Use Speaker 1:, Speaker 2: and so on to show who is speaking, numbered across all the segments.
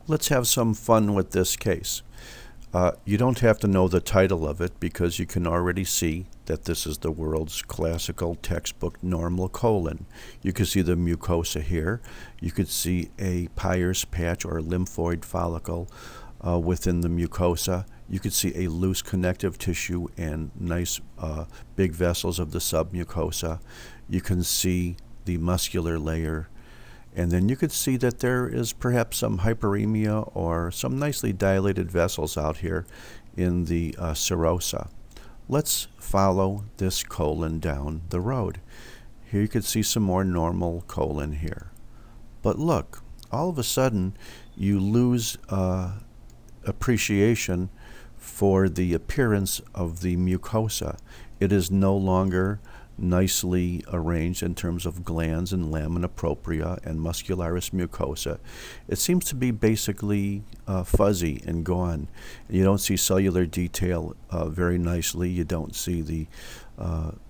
Speaker 1: Let's have some fun with this case. You don't have to know the title of it because you can already see that this is the world's classical textbook normal colon. You can see the mucosa here. You could see a Peyer's patch or lymphoid follicle within the mucosa. You could see a loose connective tissue and nice big vessels of the submucosa. You can see the muscular layer. And then you could see that there is perhaps some hyperemia or some nicely dilated vessels out here in the serosa. Let's follow this colon down the road. Here you could see some more normal colon here. But look, all of a sudden you lose appreciation for the appearance of the mucosa. It is no longer nicely arranged in terms of glands and lamina propria and muscularis mucosa. It seems to be basically fuzzy and gone. You don't see cellular detail very nicely. You don't see the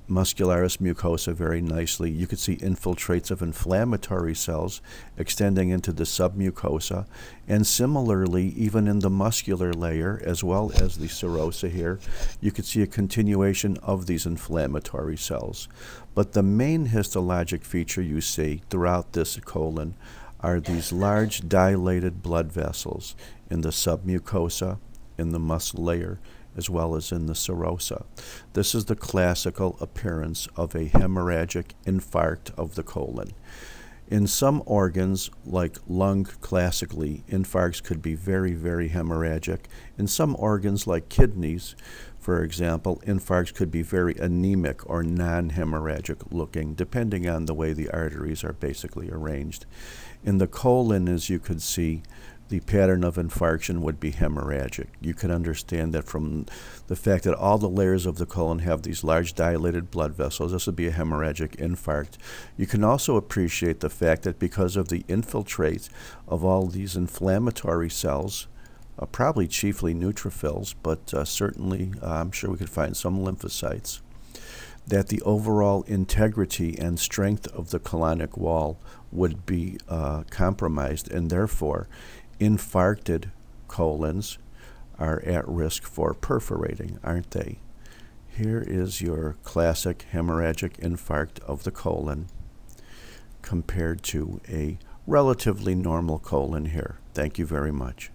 Speaker 1: muscularis mucosa very nicely. You could see infiltrates of inflammatory cells extending into the submucosa, and similarly, even in the muscular layer as well as the serosa here, you could see a continuation of these inflammatory cells. But the main histologic feature you see throughout this colon are these large dilated blood vessels in the submucosa, in the muscle layer, as well as in the serosa. This is the classical appearance of a hemorrhagic infarct of the colon. In some organs, like lung classically, infarcts could be very, very hemorrhagic. In some organs, like kidneys, for example, infarcts could be very anemic or non-hemorrhagic looking, depending on the way the arteries are basically arranged. In the colon, as you could see, the pattern of infarction would be hemorrhagic. You can understand that from the fact that all the layers of the colon have these large dilated blood vessels. This would be a hemorrhagic infarct. You can also appreciate the fact that because of the infiltrate of all these inflammatory cells, probably chiefly neutrophils, but certainly I'm sure we could find some lymphocytes, that the overall integrity and strength of the colonic wall would be compromised, and therefore infarcted colons are at risk for perforating, aren't they? Here is your classic hemorrhagic infarct of the colon compared to a relatively normal colon here. Thank you very much.